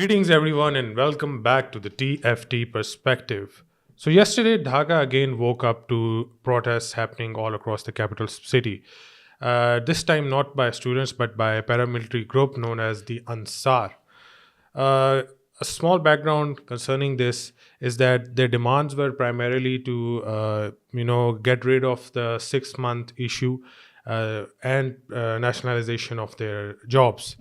Greetings, everyone, and welcome back to the TFT perspective. So, yesterday, Dhaka again woke up to protests happening all across the capital city. This time, not by students, but by a paramilitary group known as the Ansar. Uh, a small background concerning this is that their demands were primarily to, get rid of the 6 month issue and nationalization of their jobs.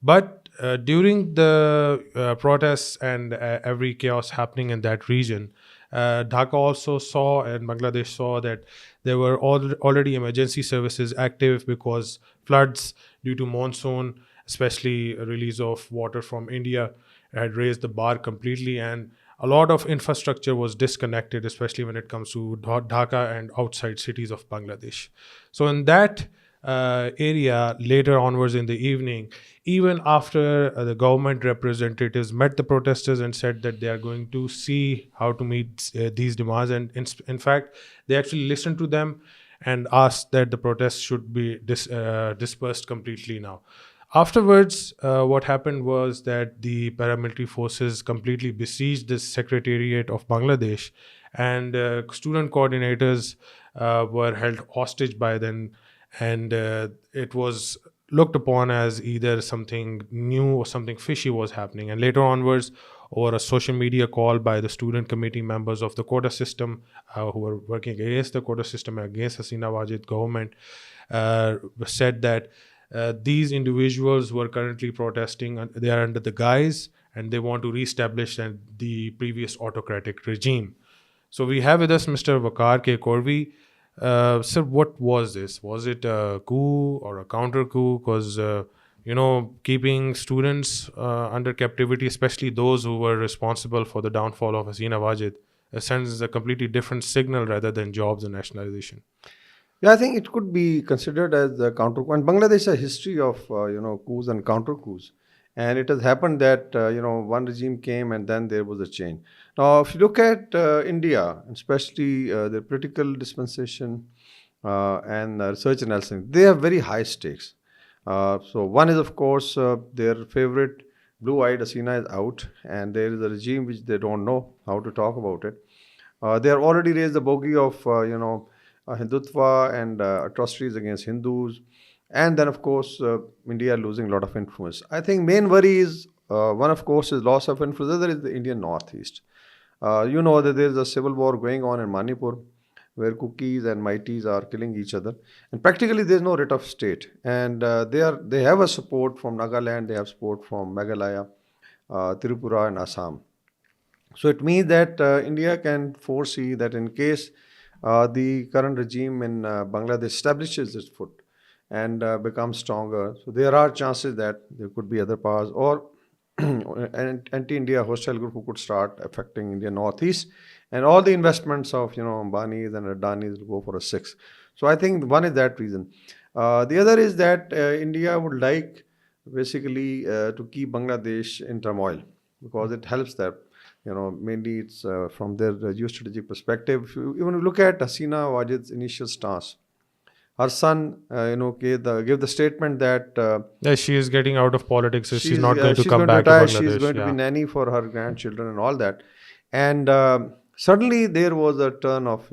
But during the protests and every chaos happening in that region, Dhaka also saw and Bangladesh saw that there were already emergency services active because floods due to monsoon, especially release of water from India, had raised the bar completely, and a lot of infrastructure was disconnected, especially when it comes to Dhaka and outside cities of Bangladesh. So in that area, later onwards in the evening, even after the government representatives met the protesters and said that they are going to see how to meet these demands, and in fact, they actually listened to them and asked that the protests should be dispersed completely now. Afterwards, what happened was that the paramilitary forces completely besieged the Secretariat of Bangladesh, and student coordinators were held hostage by them, and it was looked upon as either something new or something fishy was happening. And later onwards, over a social media call by the student committee members of the quota system who were working against the quota system, against Hasina Wajid government, said that these individuals were currently protesting. They are under the guise and they want to reestablish the previous autocratic regime. So we have with us Mr. Vakar K. Korvi. Sir, what was this? Was it a coup or a counter coup? Because, keeping students under captivity, especially those who were responsible for the downfall of Hasina Wajid, sends a completely different signal rather than jobs and nationalization. Yeah, I think it could be considered as a counter coup. And Bangladesh has a history of coups and counter coups, and it has happened that one regime came and then there was a change. Now, if you look at India, especially the political dispensation and research analysis, they have very high stakes. So one is of course their favorite blue-eyed Hasina is out, and there is a regime which they don't know how to talk about it. They have already raised the bogey of Hindutva and atrocities against Hindus, and then of course India losing a lot of influence. I think main worry is one of course is loss of influence. The other is the Indian Northeast. You know that there is a civil war going on in Manipur, where cookies and mighties are killing each other, and practically there is no writ of state. And they have a support from Nagaland, they have support from Meghalaya, Tripura, and Assam. So it means that India can foresee that in case the current regime in Bangladesh establishes its foot and becomes stronger, so there are chances that there could be other powers or an anti-India hostile group who could start affecting India Northeast, and all the investments of Ambanis and Adanis will go for a six. So I think one is that reason. The other is that India would like basically to keep Bangladesh in turmoil because it helps that mainly it's from their geostrategic perspective. If you even look at Hasina Wajid's initial stance, her son, gave the statement that Yeah, she is getting out of politics, so she's not going to she's come going to back to retire. She's Bangladesh. going to be Yeah. nanny for her grandchildren and all that. And suddenly there was a turn of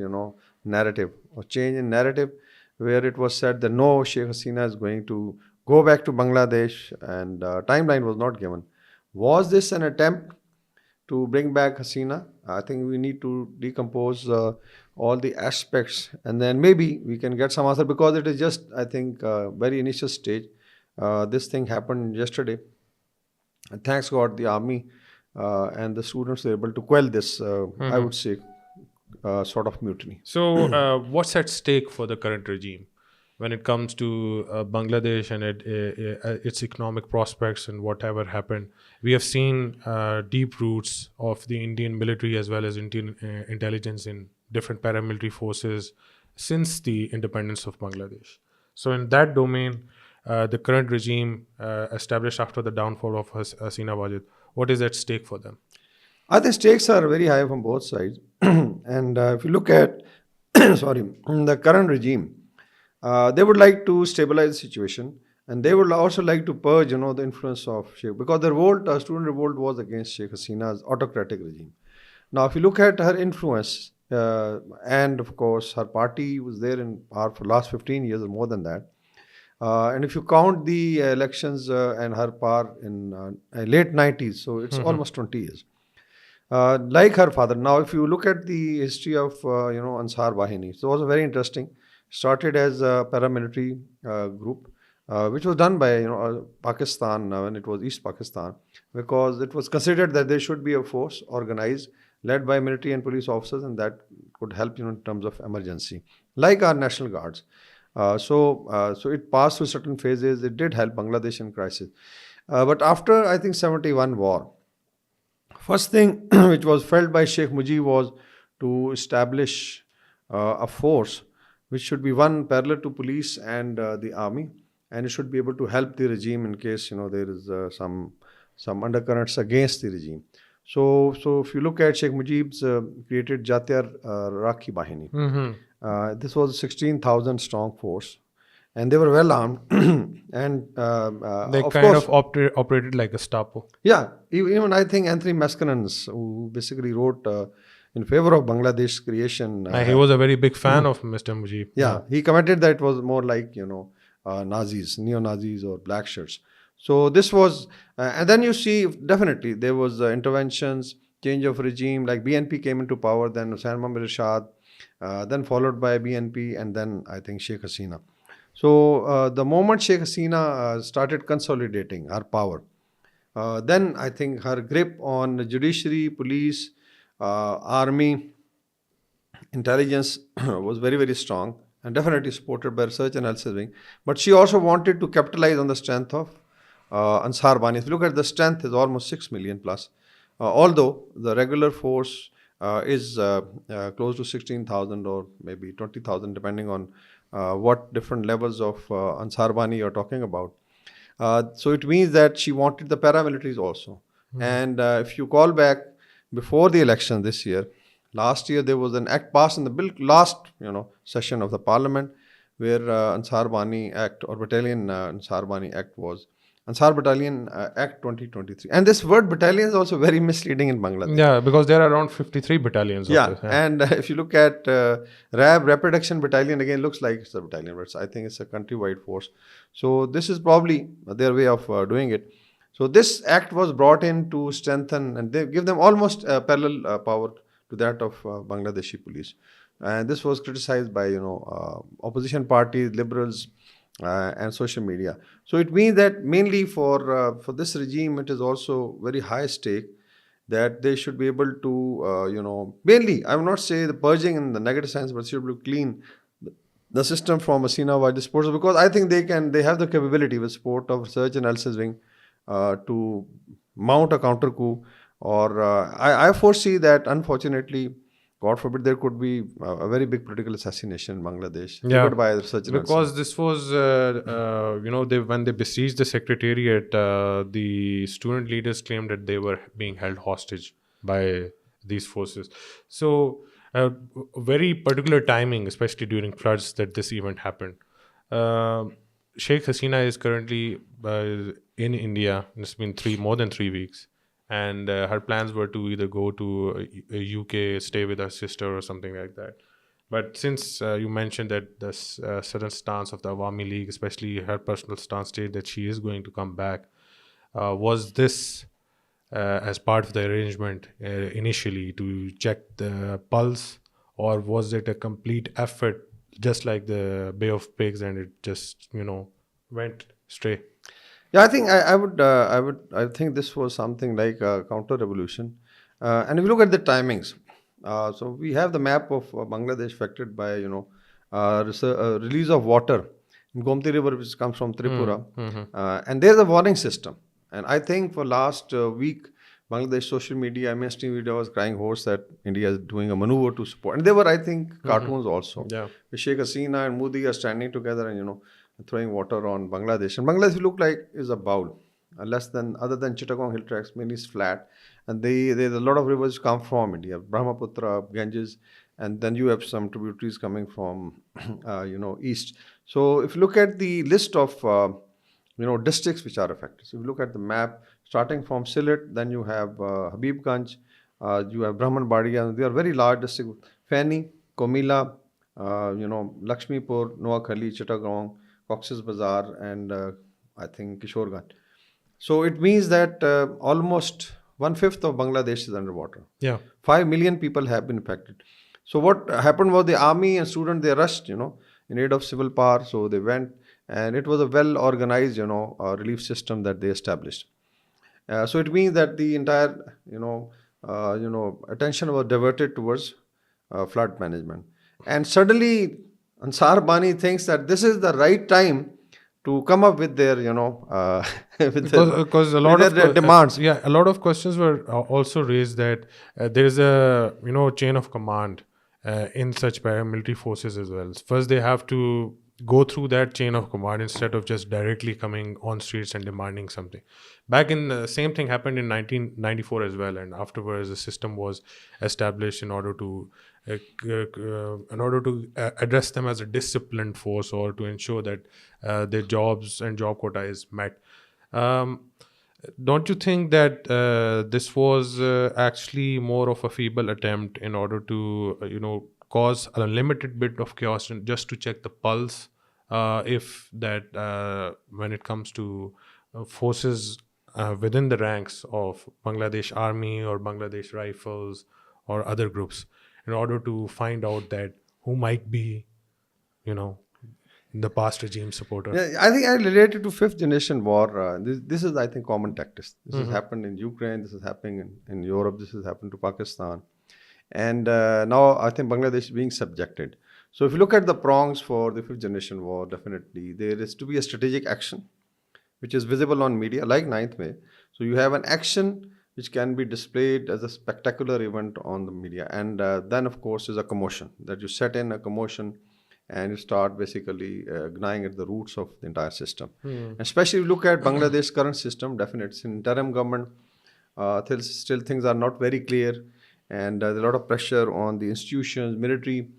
narrative or change in narrative, where it was said that no, Sheikh Hasina is going to go back to Bangladesh, and timeline was not given. Was this an attempt to bring back Hasina? I think we need to decompose all the aspects, and then maybe we can get some answer, because it is just, I think, very initial stage. This thing happened yesterday, and thanks God the army and the students were able to quell this, I would say, sort of mutiny. So, what's at stake for the current regime when it comes to Bangladesh and its economic prospects and whatever happened? We have seen deep roots of the Indian military as well as Indian intelligence in different paramilitary forces since the independence of Bangladesh. So, in that domain, the current regime established after the downfall of Hasina Wajid, what is at stake for them? I think stakes are very high from both sides. And if you look at, sorry, the current regime, they would like to stabilize the situation and they would also like to purge, the influence of Sheikh, because the revolt, student revolt, was against Sheikh Hasina's autocratic regime. Now, if you look at her influence, and of course her party was there in power for last 15 years or more than that. And if you count the elections and her power in late 90s, so it's almost 20 years. Like her father. Now, if you look at the history of Ansar Bahini, so it was very interesting. Started as a paramilitary group, which was done by Pakistan when it was East Pakistan, because it was considered that there should be a force organized, led by military and police officers, and that could help in terms of emergency, like our National Guards. So it passed through certain phases. It did help Bangladesh in crisis, but after I think 71 war. First thing which was felt by Sheikh Mujib was to establish a force which should be one parallel to police and the army, and it should be able to help the regime in case there is some undercurrents against the regime. So if you look at Sheikh Mujib's created Jatyar Rakhi Bahini, this was a 16,000 strong force, and they were well armed, and They of kind course, of operated like a Gestapo. yeah, even I think Anthony Mascarenhas, who basically wrote in favor of Bangladesh's creation. He was a very big fan of Mr. Mujib. Yeah, he commented that it was more like, Nazis, neo-Nazis or black shirts. So this was, and then you see, definitely, there was interventions, change of regime, like BNP came into power, then Hussain Mohammad Rashad, then followed by BNP, and then I think Sheikh Hasina. So the moment Sheikh Hasina started consolidating her power, then I think her grip on the judiciary, police, army, intelligence was very, very strong, and definitely supported by research and analysis wing. But she also wanted to capitalize on the strength of Ansar Bahini. If you look at the strength, is almost 6 million plus. Although the regular force is close to 16,000 or maybe 20,000, depending on what different levels of Ansar Bahini you're talking about. So it means that she wanted the paramilitaries also. And if you call back before the election this year, last year there was an act passed in the last session of the parliament, where Ansar Bahini Act or Battalion Ansar Bahini Act was Ansar Battalion Act 2023. And this word battalion is also very misleading in Bangladesh. Yeah, because there are around 53 battalions. Of Yeah, this, and if you look at Rapid Action Battalion, again looks like it's a battalion, but I think it's a countrywide force. So this is probably their way of doing it. So this act was brought in to strengthen and they give them almost parallel power to that of Bangladeshi police. And this was criticized by opposition parties, liberals, and social media. So it means that mainly for this regime, it is also very high stake that they should be able to, mainly, I will not say the purging in the negative sense, but should be able to clean the system from Hasina-wide disposal, because I think they have the capability with support of research and analysis wing to mount a counter coup. Or I foresee that, unfortunately, God forbid, there could be a very big political assassination in Bangladesh. Yeah, by research and because this was, when they besieged the secretariat, the student leaders claimed that they were being held hostage by these forces. So, very particular timing, especially during floods, that this event happened. Sheikh Hasina is currently in India. It's been more than 3 weeks. And her plans were to either go to UK, stay with her sister or something like that. But since you mentioned that the sudden stance of the Awami League, especially her personal stance, stated that she is going to come back, was this as part of the arrangement initially to check the pulse, or was it a complete effort, just like the Bay of Pigs, and it just went stray? Yeah, I think I think this was something like a counter revolution. And if you look at the timings, so we have the map of Bangladesh affected by release of water in Gomti River, which comes from Tripura, and there's a warning system. And I think for last week, Bangladesh social media, mainstream media was crying hoarse that India is doing a maneuver to support. And there were, I think, cartoons also. Yeah. Sheikh Hasina and Modi are standing together and throwing water on Bangladesh. And Bangladesh look like is a bowl, other than Chittagong hill tracts, mainly is flat. And there's a lot of rivers come from India, Brahmaputra, Ganges, and then you have some tributaries coming from east. So if you look at the list of districts which are affected. So if you look at the map, starting from Sylhet, then you have Habibganj, you have Brahmanbadia, and they are very large districts. Feni, Komila, Lakshmipur, Noakhali, Chittagong, Cox's Bazar, and I think Kishorganj. So it means that almost one-fifth of Bangladesh is underwater. Yeah. 5 million people have been affected. So what happened was the army and students, they rushed, in aid of civil power. So they went, and it was a well-organized, relief system that they established. So it means that the entire, attention was diverted towards flood management. And suddenly, Ansar Bahini thinks that this is the right time to come up with their, Because a lot with of their demands. a lot of questions were also raised that there is a chain of command in such paramilitary forces as well. First, they have to go through that chain of command instead of just directly coming on streets and demanding something. Back in the same thing happened in 1994 as well, and afterwards a system was established in order to address them as a disciplined force, or to ensure that their jobs and job quota is met. Um, don't you think that this was actually more of a feeble attempt in order to, cause a limited bit of chaos and just to check the pulse, if that when it comes to forces within the ranks of Bangladesh Army or Bangladesh Rifles or other groups, in order to find out that who might be, the past regime supporter? Yeah, I think I relate it to fifth generation war. This is, I think, common tactics. This has happened in Ukraine. This is happening in Europe. This has happened to Pakistan. And now I think Bangladesh is being subjected. So if you look at the prongs for the fifth generation war, definitely there is to be a strategic action, which is visible on media, like 9th May. So you have an action which can be displayed as a spectacular event on the media. And then, of course, is a commotion, that you set in a commotion and you start basically gnawing at the roots of the entire system. And especially if you look at Bangladesh's current system, definitely it's an interim government. Still things are not very clear, and there's a lot of pressure on the institutions, military.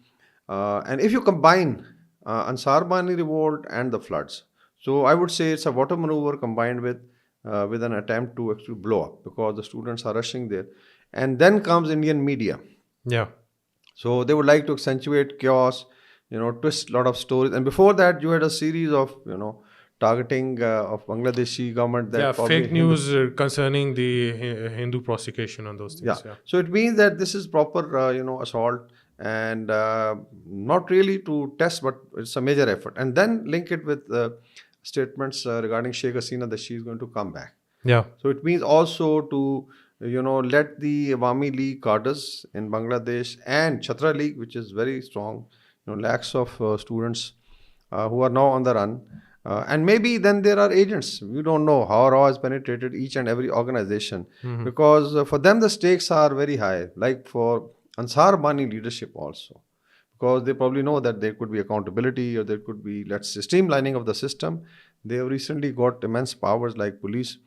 And if you combine Ansar Bahini revolt and the floods, so I would say it's a water maneuver combined with an attempt to actually blow up, because the students are rushing there. And then comes Indian media. Yeah. So they would like to accentuate chaos, twist a lot of stories. And before that, you had a series of, targeting of Bangladeshi government. That Fake news concerning the Hindu prosecution on those things. Yeah. So it means that this is proper, assault, and not really to test, but it's a major effort. And then link it with statements regarding Sheikh Hasina that she is going to come back. Yeah. So it means also to, let the Awami League cadres in Bangladesh and Chhatra League, which is very strong, lakhs of students who are now on the run. And maybe then there are agents. We don't know how RAW has penetrated each and every organization, because for them the stakes are very high, like for Ansar Bahini leadership also, because they probably know that there could be accountability, or there could be, let's say, streamlining of the system. They have recently got immense powers like police.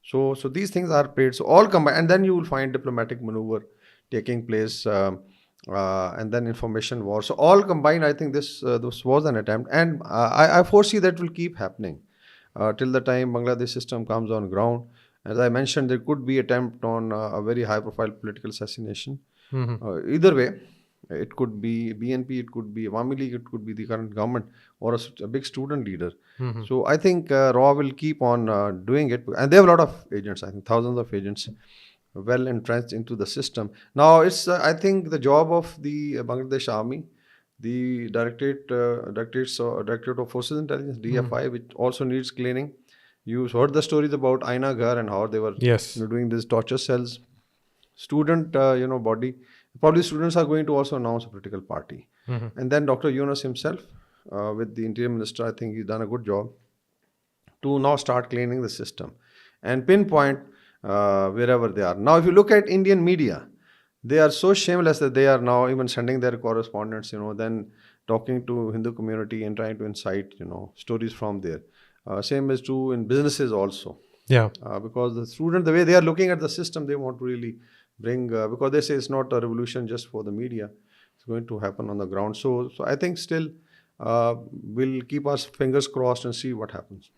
So these things are paid. So all combined, and then you will find diplomatic maneuver taking place, and then information war. So all combined, I think this was an attempt, and I foresee that will keep happening till the time Bangladesh system comes on ground. As I mentioned, there could be attempt on a very high-profile political assassination. Either way, it could be BNP, it could be Awami League, it could be the current government, or a big student leader. So I think RAW will keep on doing it, and they have a lot of agents. I think thousands of agents well entrenched into the system. Now it's I think the job of the Bangladesh Army, the Directorate of Forces Intelligence, DFI, which also needs cleaning. You heard the stories about Aina Ghar and how they were doing these torture cells. Student body, probably students are going to also announce a political party. And then Dr. Yunus himself, with the Interior Minister, I think he's done a good job to now start cleaning the system and pinpoint wherever they are. Now, if you look at Indian media, they are so shameless that they are now even sending their correspondents, then talking to Hindu community and trying to incite, stories from there. Same is true in businesses also. Yeah. Because the student, the way they are looking at the system, they want to really bring, because they say it's not a revolution just for the media. It's going to happen on the ground. So I think still we'll keep our fingers crossed and see what happens.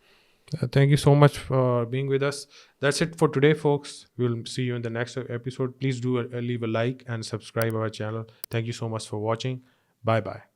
Thank you so much for being with us. That's it for today, folks. We'll see you in the next episode. Please do leave a like and subscribe our channel. Thank you so much for watching. Bye bye.